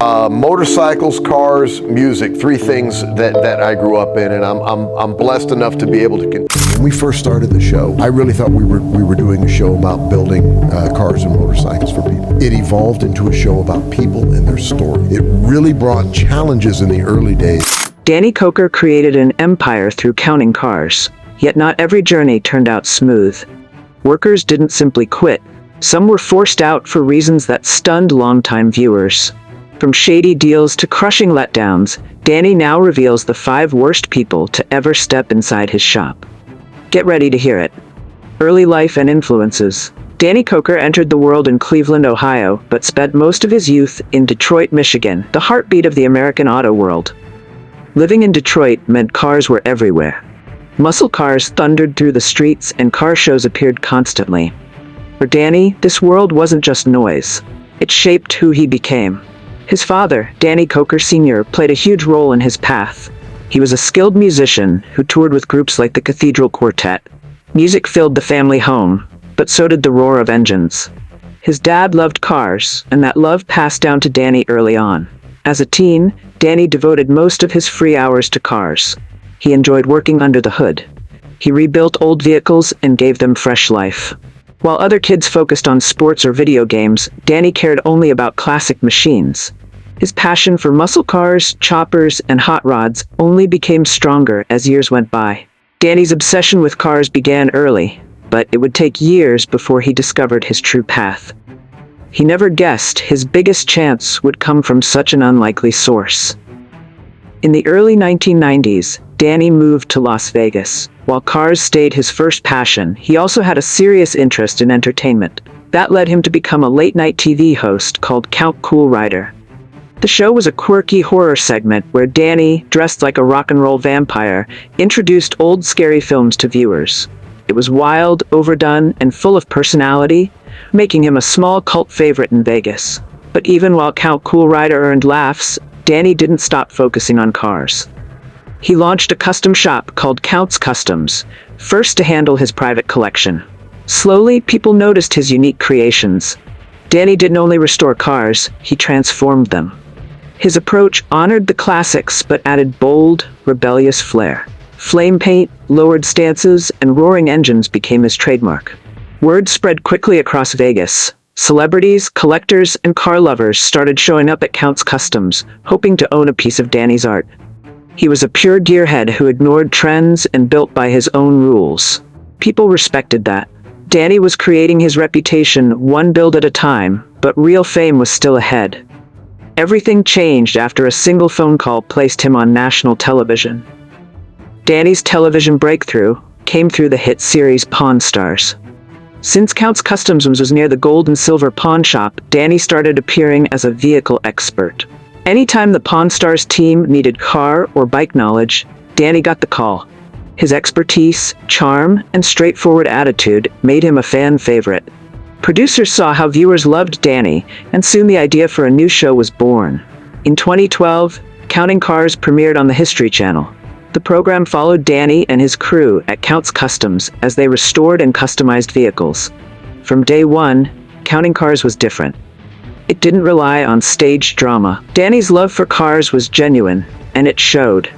Motorcycles, cars, music, three things that I grew up in, and I'm blessed enough to be able to continue. When we first started the show, I really thought we were doing a show about building cars and motorcycles for people. It evolved into a show about people and their story. It really brought challenges in the early days. Danny Koker created an empire through counting cars, yet not every journey turned out smooth. Workers didn't simply quit. Some were forced out for reasons that stunned longtime viewers. From shady deals to crushing letdowns, Danny now reveals the 5 worst people to ever step inside his shop. Get ready to hear it. Early life and influences. Danny Koker entered the world in Cleveland, Ohio, but spent most of his youth in Detroit, Michigan, the heartbeat of the American auto world. Living in Detroit meant cars were everywhere. Muscle cars thundered through the streets and car shows appeared constantly. For Danny, this world wasn't just noise. It shaped who he became. His father, Danny Koker Sr., played a huge role in his path. He was a skilled musician who toured with groups like the Cathedral Quartet. Music filled the family home, but so did the roar of engines. His dad loved cars, and that love passed down to Danny early on. As a teen, Danny devoted most of his free hours to cars. He enjoyed working under the hood. He rebuilt old vehicles and gave them fresh life. While other kids focused on sports or video games, Danny cared only about classic machines. His passion for muscle cars, choppers, and hot rods only became stronger as years went by. Danny's obsession with cars began early, but it would take years before he discovered his true path. He never guessed his biggest chance would come from such an unlikely source. In the early 1990s, Danny moved to Las Vegas. While cars stayed his first passion, he also had a serious interest in entertainment. That led him to become a late-night TV host called Count Cool Rider. The show was a quirky horror segment where Danny, dressed like a rock and roll vampire, introduced old scary films to viewers. It was wild, overdone, and full of personality, making him a small cult favorite in Vegas. But even while Count Cool Rider earned laughs, Danny didn't stop focusing on cars. He launched a custom shop called Count's Customs, first to handle his private collection. Slowly, people noticed his unique creations. Danny didn't only restore cars, he transformed them. His approach honored the classics but added bold, rebellious flair. Flame paint, lowered stances, and roaring engines became his trademark. Word spread quickly across Vegas. Celebrities, collectors, and car lovers started showing up at Count's Customs, hoping to own a piece of Danny's art. He was a pure gearhead who ignored trends and built by his own rules. People respected that. Danny was creating his reputation one build at a time, but real fame was still ahead. Everything changed after a single phone call placed him on national television. Danny's television breakthrough came through the hit series Pawn Stars. Since Count's Customs was near the gold and silver pawn shop, Danny started appearing as a vehicle expert. Anytime the Pawn Stars team needed car or bike knowledge, Danny got the call. His expertise, charm, and straightforward attitude made him a fan favorite. Producers saw how viewers loved Danny, and soon the idea for a new show was born. In 2012, Counting Cars premiered on the History Channel. The program followed Danny and his crew at Count's Customs as they restored and customized vehicles. From day one, Counting Cars was different. It didn't rely on staged drama. Danny's love for cars was genuine, and it showed.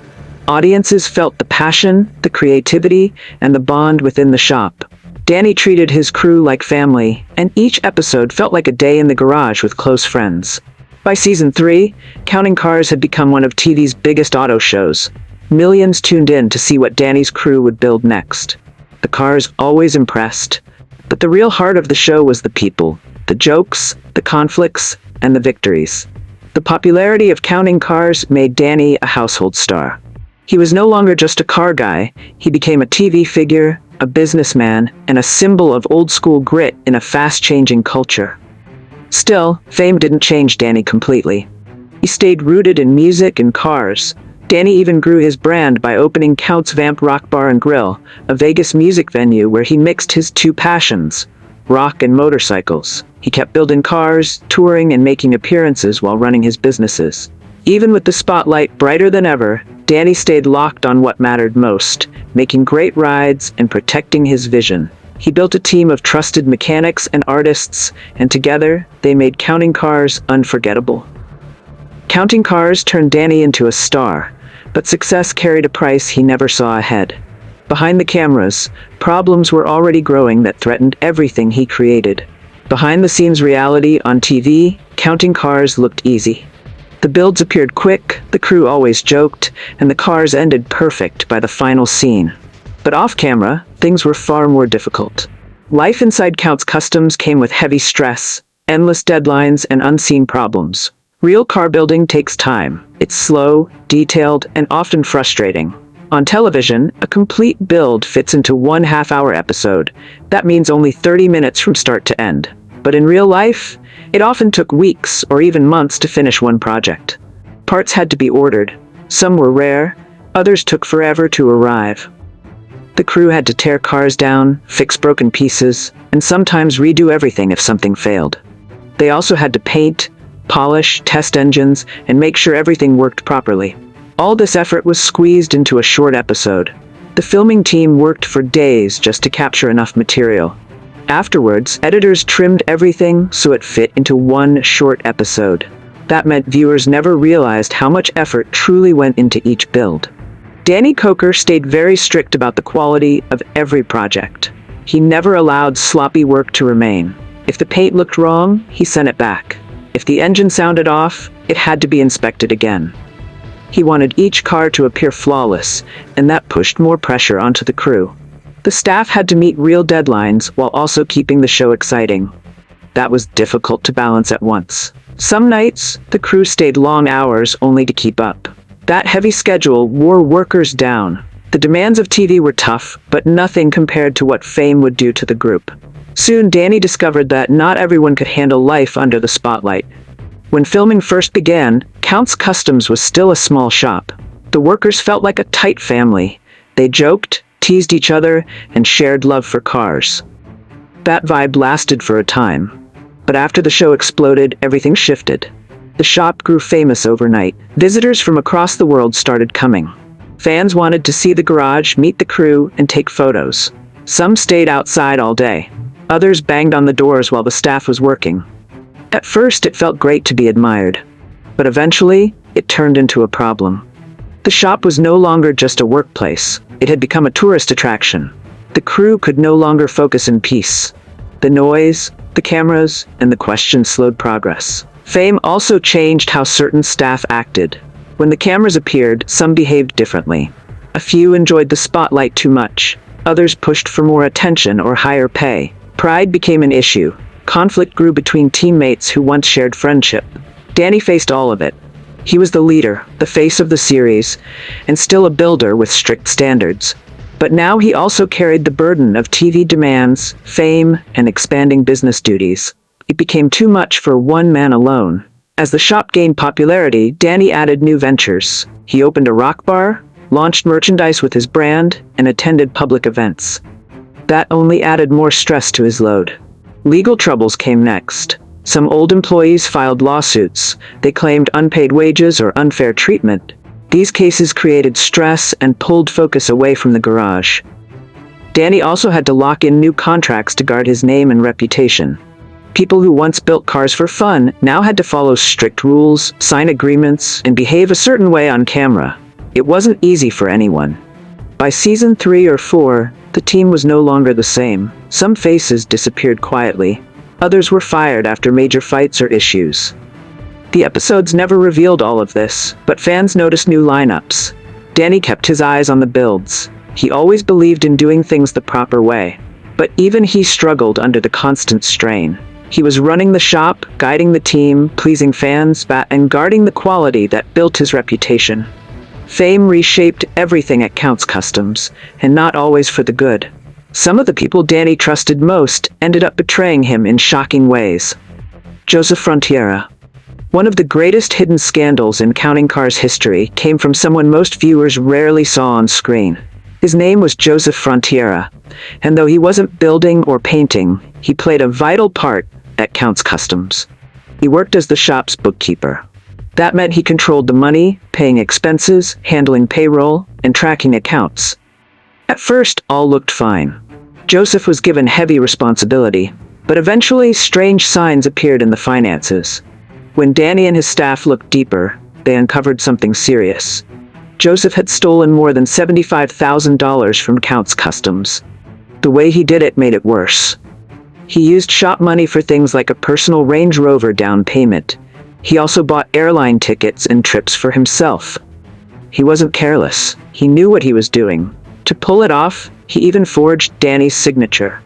Audiences felt the passion, the creativity, and the bond within the shop. Danny treated his crew like family, and each episode felt like a day in the garage with close friends. By season 3, Counting Cars had become one of TV's biggest auto shows. Millions tuned in to see what Danny's crew would build next. The cars always impressed, but the real heart of the show was the people, the jokes, the conflicts, and the victories. The popularity of Counting Cars made Danny a household star. He was no longer just a car guy, he became a TV figure, a businessman, and a symbol of old-school grit in a fast-changing culture. Still, fame didn't change Danny completely. He stayed rooted in music and cars. Danny even grew his brand by opening Count's Vamp Rock Bar and Grill, a Vegas music venue where he mixed his two passions, rock and motorcycles. He kept building cars, touring, and making appearances while running his businesses. Even with the spotlight brighter than ever, Danny stayed locked on what mattered most, making great rides and protecting his vision. He built a team of trusted mechanics and artists, and together, they made Counting Cars unforgettable. Counting cars turned Danny into a star, but success carried a price he never saw ahead. Behind the cameras, problems were already growing that threatened everything he created. Behind the scenes reality on TV, counting cars looked easy. The builds appeared quick, the crew always joked, and the cars ended perfect by the final scene. But off-camera, things were far more difficult. Life inside Counts Customs came with heavy stress, endless deadlines, and unseen problems. Real car building takes time. It's slow, detailed, and often frustrating. On television, a complete build fits into one half-hour episode. That means only 30 minutes from start to end. But in real life, it often took weeks or even months to finish one project. Parts had to be ordered. Some were rare, others took forever to arrive. The crew had to tear cars down, fix broken pieces, and sometimes redo everything if something failed. They also had to paint, polish, test engines, and make sure everything worked properly. All this effort was squeezed into a short episode. The filming team worked for days just to capture enough material. Afterwards, editors trimmed everything so it fit into one short episode. That meant viewers never realized how much effort truly went into each build. Danny Koker stayed very strict about the quality of every project. He never allowed sloppy work to remain. If the paint looked wrong, he sent it back. If the engine sounded off, it had to be inspected again. He wanted each car to appear flawless, and that pushed more pressure onto the crew. The staff had to meet real deadlines while also keeping the show exciting. That was difficult to balance at once. Some nights, the crew stayed long hours only to keep up. That heavy schedule wore workers down. The demands of TV were tough, but nothing compared to what fame would do to the group. Soon, Danny discovered that not everyone could handle life under the spotlight. When filming first began, Counts Customs was still a small shop. The workers felt like a tight family. They joked, teased each other, and shared love for cars. That vibe lasted for a time. But after the show exploded, everything shifted. The shop grew famous overnight. Visitors from across the world started coming. Fans wanted to see the garage, meet the crew, and take photos. Some stayed outside all day. Others banged on the doors while the staff was working. At first, it felt great to be admired. But eventually, it turned into a problem. The shop was no longer just a workplace. It had become a tourist attraction. The crew could no longer focus in peace. The noise, the cameras, and the questions slowed progress. Fame also changed how certain staff acted. When the cameras appeared, some behaved differently. A few enjoyed the spotlight too much. Others pushed for more attention or higher pay. Pride became an issue. Conflict grew between teammates who once shared friendship. Danny faced all of it. He was the leader, the face of the series, and still a builder with strict standards. But now he also carried the burden of TV demands, fame, and expanding business duties. It became too much for one man alone. As the shop gained popularity, Danny added new ventures. He opened a rock bar, launched merchandise with his brand, and attended public events. That only added more stress to his load. Legal troubles came next. Some old employees filed lawsuits. They claimed unpaid wages or unfair treatment. These cases created stress and pulled focus away from the garage. Danny also had to lock in new contracts to guard his name and reputation. People who once built cars for fun now had to follow strict rules, sign agreements, and behave a certain way on camera. It wasn't easy for anyone. By season 3 or 4, the team was no longer the same. Some faces disappeared quietly. Others were fired after major fights or issues. The episodes never revealed all of this, but fans noticed new lineups. Danny kept his eyes on the builds. He always believed in doing things the proper way. But even he struggled under the constant strain. He was running the shop, guiding the team, pleasing fans, and guarding the quality that built his reputation. Fame reshaped everything at Counts Customs, and not always for the good. Some of the people Danny trusted most ended up betraying him in shocking ways. Joseph Frontiera. One of the greatest hidden scandals in Counting Cars history came from someone most viewers rarely saw on screen. His name was Joseph Frontiera, and though he wasn't building or painting, he played a vital part at Counts Customs. He worked as the shop's bookkeeper. That meant he controlled the money, paying expenses, handling payroll, and tracking accounts. At first, all looked fine. Joseph was given heavy responsibility, but eventually strange signs appeared in the finances. When Danny and his staff looked deeper, they uncovered something serious. Joseph had stolen more than $75,000 from Count's customs. The way he did it made it worse. He used shop money for things like a personal Range Rover down payment. He also bought airline tickets and trips for himself. He wasn't careless. He knew what he was doing. To pull it off, he even forged Danny's signature.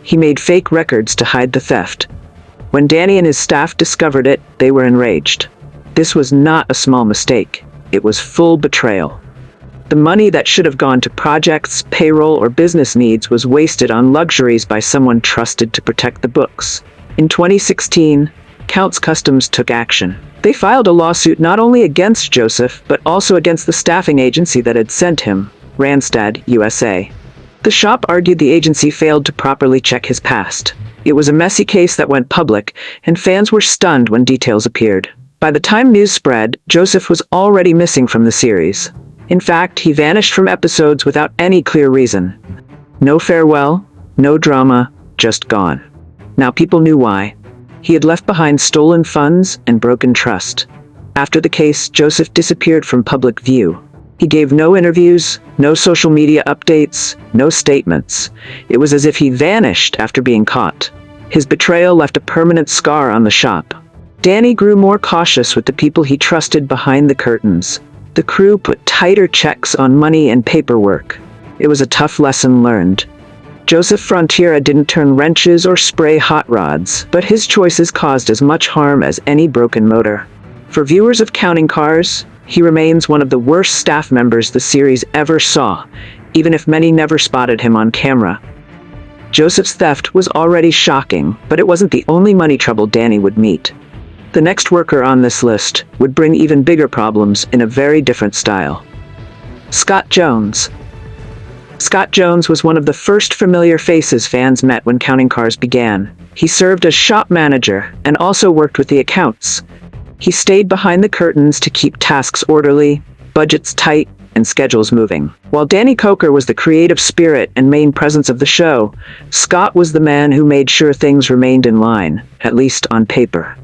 He made fake records to hide the theft. When Danny and his staff discovered it, they were enraged. This was not a small mistake. It was full betrayal. The money that should have gone to projects, payroll, or business needs was wasted on luxuries by someone trusted to protect the books. In 2016, Count's Customs took action. They filed a lawsuit not only against Joseph, but also against the staffing agency that had sent him, Randstad USA. The shop argued the agency failed to properly check his past. It was a messy case that went public, and fans were stunned when details appeared. By the time news spread, Joseph was already missing from the series. In fact, he vanished from episodes without any clear reason. No farewell, no drama, just gone. Now people knew why. He had left behind stolen funds and broken trust. After the case, Joseph disappeared from public view. He gave no interviews, no social media updates, no statements. It was as if he vanished after being caught. His betrayal left a permanent scar on the shop. Danny grew more cautious with the people he trusted behind the curtains. The crew put tighter checks on money and paperwork. It was a tough lesson learned. Joseph Frontiera didn't turn wrenches or spray hot rods, but his choices caused as much harm as any broken motor. For viewers of Counting Cars, he remains one of the worst staff members the series ever saw, even if many never spotted him on camera. Joseph's theft was already shocking, but it wasn't the only money trouble Danny would meet. The next worker on this list would bring even bigger problems in a very different style. Scott Jones. Scott Jones was one of the first familiar faces fans met when Counting Cars began. He served as shop manager and also worked with the accounts. He stayed behind the curtains to keep tasks orderly, budgets tight, and schedules moving. While Danny Koker was the creative spirit and main presence of the show, Scott was the man who made sure things remained in line, at least on paper.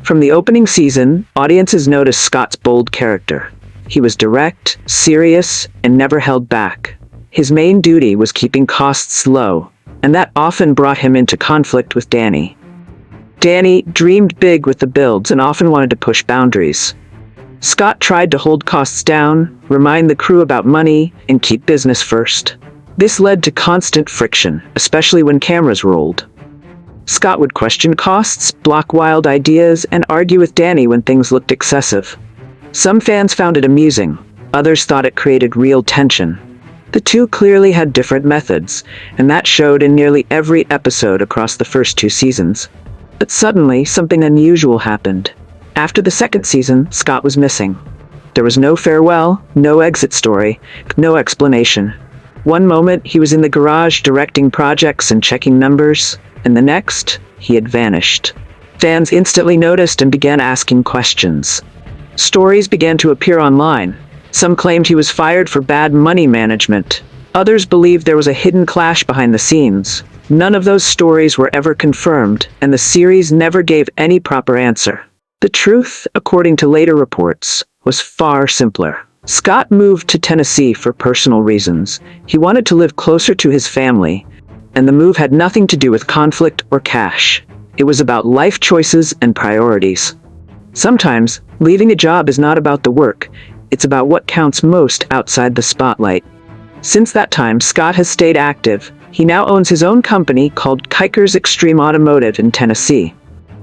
From the opening season, audiences noticed Scott's bold character. He was direct, serious, and never held back. His main duty was keeping costs low, and that often brought him into conflict with Danny. Danny dreamed big with the builds and often wanted to push boundaries. Scott tried to hold costs down, remind the crew about money, and keep business first. This led to constant friction, especially when cameras rolled. Scott would question costs, block wild ideas, and argue with Danny when things looked excessive. Some fans found it amusing, others thought it created real tension. The two clearly had different methods, and that showed in nearly every episode across the first 2 seasons. But suddenly, something unusual happened. After the second season, Scott was missing. There was no farewell, no exit story, no explanation. One moment, he was in the garage directing projects and checking numbers, and the next, he had vanished. Fans instantly noticed and began asking questions. Stories began to appear online. Some claimed he was fired for bad money management. Others believed there was a hidden clash behind the scenes. None of those stories were ever confirmed, and the series never gave any proper answer. The truth, according to later reports, was far simpler. Scott moved to Tennessee for personal reasons. He wanted to live closer to his family, and the move had nothing to do with conflict or cash. It was about life choices and priorities. Sometimes, leaving a job is not about the work, it's about what counts most outside the spotlight. Since that time, Scott has stayed active. He now owns his own company called Koker's Extreme Automotive in Tennessee.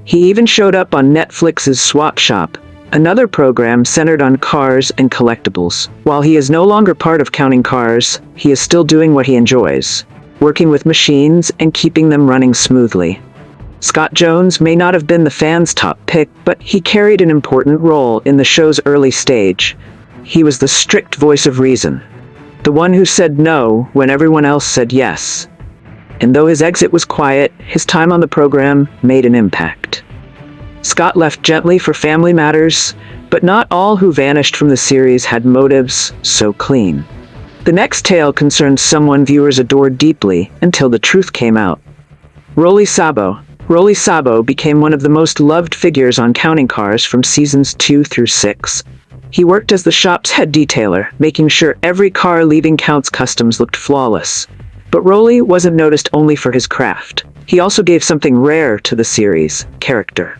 He even showed up on Netflix's Swap Shop, another program centered on cars and collectibles. While he is no longer part of Counting Cars, he is still doing what he enjoys, working with machines and keeping them running smoothly. Scott Jones may not have been the fans' top pick, but he carried an important role in the show's early stage. He was the strict voice of reason, the one who said no when everyone else said yes. And though his exit was quiet, his time on the program made an impact. Scott left gently for family matters, but not all who vanished from the series had motives so clean. The next tale concerns someone viewers adored deeply until the truth came out. Rolly Sabo, Rolly Sabo became one of the most loved figures on Counting Cars from seasons 2 through 6. He worked as the shop's head detailer, making sure every car leaving Count's Customs looked flawless. But Rolly wasn't noticed only for his craft. He also gave something rare to the series: character.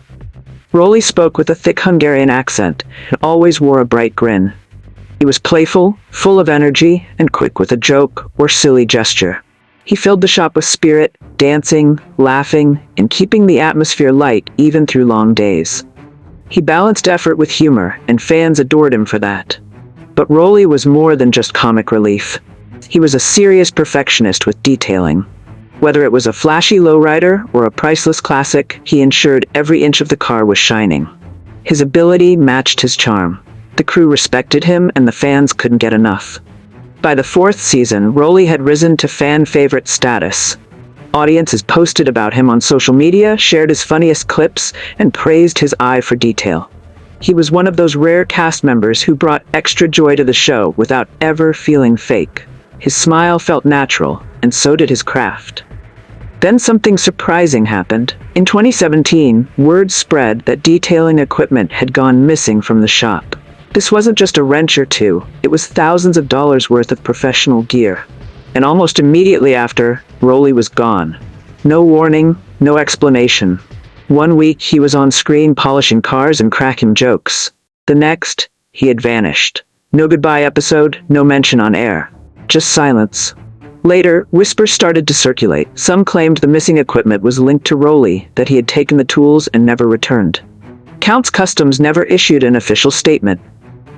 Rolly spoke with a thick Hungarian accent and always wore a bright grin. He was playful, full of energy, and quick with a joke or silly gesture. He filled the shop with spirit, dancing, laughing, and keeping the atmosphere light even through long days. He balanced effort with humor, and fans adored him for that. But Rolly was more than just comic relief. He was a serious perfectionist with detailing. Whether it was a flashy lowrider or a priceless classic, he ensured every inch of the car was shining. His ability matched his charm. The crew respected him, and the fans couldn't get enough. By the 4th season, Rolly had risen to fan favorite status. Audiences posted about him on social media, shared his funniest clips, and praised his eye for detail. He was one of those rare cast members who brought extra joy to the show without ever feeling fake. His smile felt natural, and so did his craft. Then something surprising happened. In 2017, word spread that detailing equipment had gone missing from the shop. This wasn't just a wrench or two, it was thousands of dollars worth of professional gear. And almost immediately after, Rolly was gone. No warning, no explanation. One week he was on screen polishing cars and cracking jokes. The next, he had vanished. No goodbye episode, no mention on air. Just silence. Later, whispers started to circulate. Some claimed the missing equipment was linked to Rolly, that he had taken the tools and never returned. Count's Customs never issued an official statement,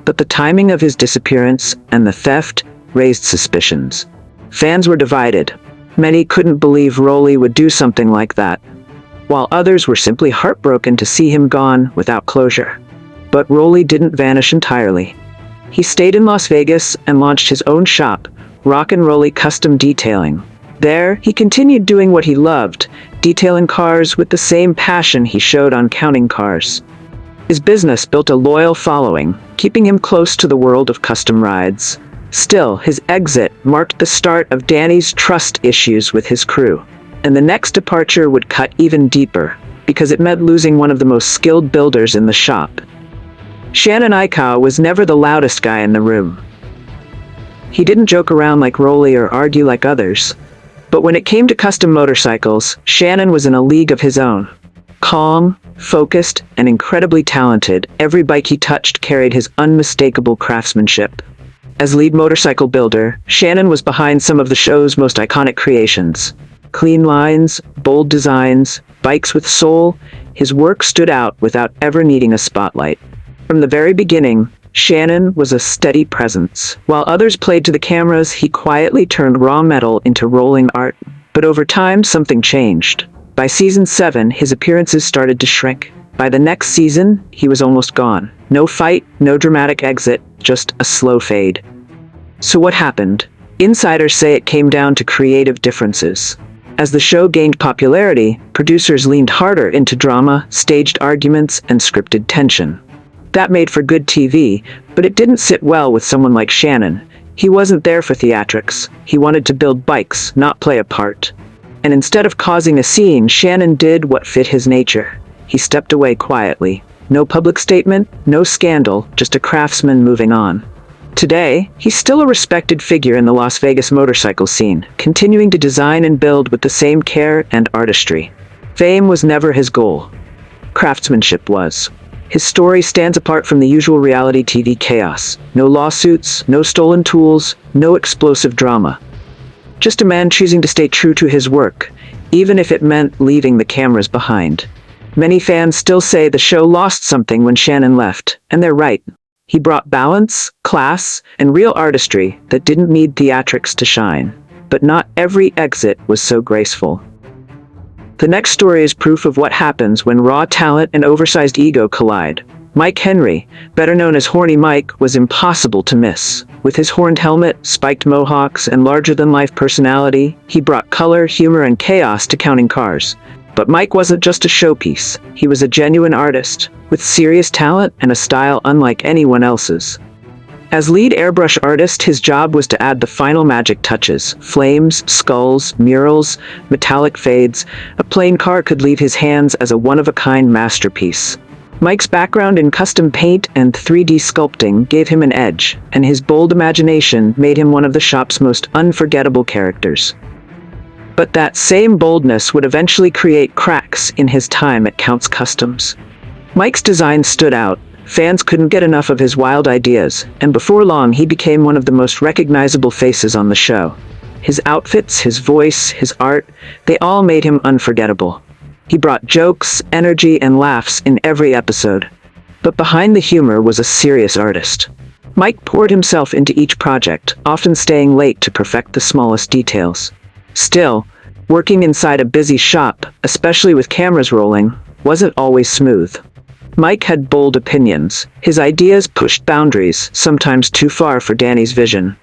but the timing of his disappearance and the theft raised suspicions. Fans were divided. Many couldn't believe Rolly would do something like that, while others were simply heartbroken to see him gone without closure. But Rolly didn't vanish entirely. He stayed in Las Vegas and launched his own shop, Rock and Rolly Custom Detailing. There, he continued doing what he loved, detailing cars with the same passion he showed on Counting Cars. His business built a loyal following, keeping him close to the world of custom rides. Still, his exit marked the start of Danny's trust issues with his crew, and the next departure would cut even deeper, because it meant losing one of the most skilled builders in the shop. Shannon Ikow was never the loudest guy in the room. He didn't joke around like Rolly or argue like others. But when it came to custom motorcycles, Shannon was in a league of his own. Calm, focused, and incredibly talented, every bike he touched carried his unmistakable craftsmanship. As lead motorcycle builder, Shannon was behind some of the show's most iconic creations. Clean lines, bold designs, bikes with soul, his work stood out without ever needing a spotlight. From the very beginning, Shannon was a steady presence. While others played to the cameras, he quietly turned raw metal into rolling art. But over time, something changed. By season 7, his appearances started to shrink. By the next season, he was almost gone. No fight, no dramatic exit, just a slow fade. So what happened? Insiders say it came down to creative differences. As the show gained popularity, producers leaned harder into drama, staged arguments, and scripted tension. That made for good TV, but it didn't sit well with someone like Shannon. He wasn't there for theatrics. He wanted to build bikes, not play a part. And instead of causing a scene, Shannon did what fit his nature. He stepped away quietly. No public statement, no scandal, just a craftsman moving on. Today, he's still a respected figure in the Las Vegas motorcycle scene, continuing to design and build with the same care and artistry. Fame was never his goal. Craftsmanship was. His story stands apart from the usual reality TV chaos. No lawsuits, no stolen tools, no explosive drama. Just a man choosing to stay true to his work, even if it meant leaving the cameras behind. Many fans still say the show lost something when Shannon left, and they're right. He brought balance, class, and real artistry that didn't need theatrics to shine. But not every exit was so graceful. The next story is proof of what happens when raw talent and oversized ego collide. Mike Henry, better known as Horny Mike, was impossible to miss. With his horned helmet, spiked mohawks, and larger-than-life personality, he brought color, humor, and chaos to Counting Cars. But Mike wasn't just a showpiece. He was a genuine artist, with serious talent and a style unlike anyone else's. As lead airbrush artist, his job was to add the final magic touches: flames, skulls, murals, metallic fades. A plain car could leave his hands as a one-of-a-kind masterpiece. Mike's background in custom paint and 3D sculpting gave him an edge, and his bold imagination made him one of the shop's most unforgettable characters. But that same boldness would eventually create cracks in his time at Count's Customs. Mike's design stood out. Fans couldn't get enough of his wild ideas, and before long he became one of the most recognizable faces on the show. His outfits, his voice, his art, they all made him unforgettable. He brought jokes, energy, and laughs in every episode. But behind the humor was a serious artist. Mike poured himself into each project, often staying late to perfect the smallest details. Still, working inside a busy shop, especially with cameras rolling, wasn't always smooth. Mike had bold opinions. His ideas pushed boundaries, sometimes too far for Danny's vision.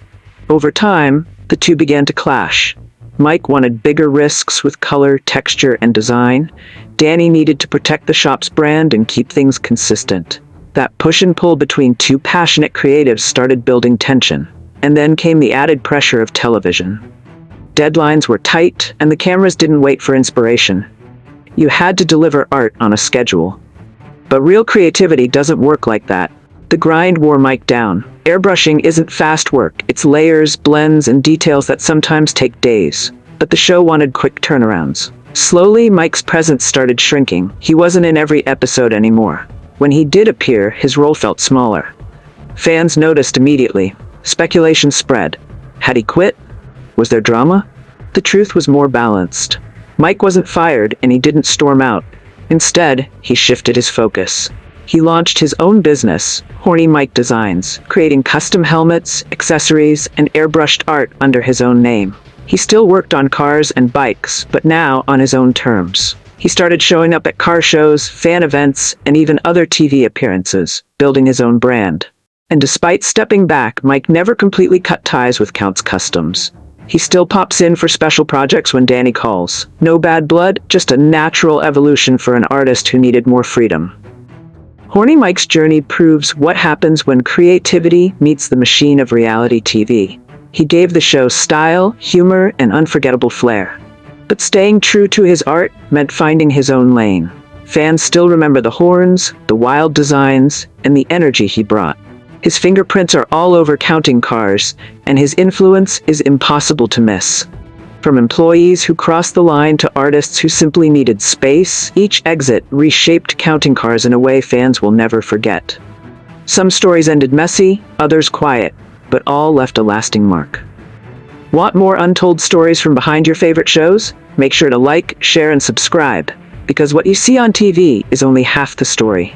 Over time, the two began to clash. Mike wanted bigger risks with color, texture, and design. Danny needed to protect the shop's brand and keep things consistent. That push and pull between two passionate creatives started building tension. And then came the added pressure of television. Deadlines were tight, and the cameras didn't wait for inspiration. You had to deliver art on a schedule. But real creativity doesn't work like that. The grind wore Mike down. Airbrushing isn't fast work. It's layers, blends, and details that sometimes take days. But the show wanted quick turnarounds. Slowly, Mike's presence started shrinking. He wasn't in every episode anymore. When he did appear, his role felt smaller. Fans noticed immediately. Speculation spread. Had he quit? Was there drama? The truth was more balanced. Mike wasn't fired, and he didn't storm out. Instead, he shifted his focus. He launched his own business, Horny Mike Designs, creating custom helmets, accessories, and airbrushed art under his own name. He still worked on cars and bikes, but now on his own terms. He started showing up at car shows, fan events, and even other TV appearances, building his own brand. And despite stepping back, Mike never completely cut ties with Count's Customs. He still pops in for special projects when Danny calls. No bad blood, just a natural evolution for an artist who needed more freedom. Horny Mike's journey proves what happens when creativity meets the machine of reality TV. He gave the show style, humor, and unforgettable flair. But staying true to his art meant finding his own lane. Fans still remember the horns, the wild designs, and the energy he brought. His fingerprints are all over Counting Cars, and his influence is impossible to miss. From employees who crossed the line to artists who simply needed space, each exit reshaped Counting Cars in a way fans will never forget. Some stories ended messy, others quiet, but all left a lasting mark. Want more untold stories from behind your favorite shows? Make sure to like, share, and subscribe, because what you see on TV is only half the story.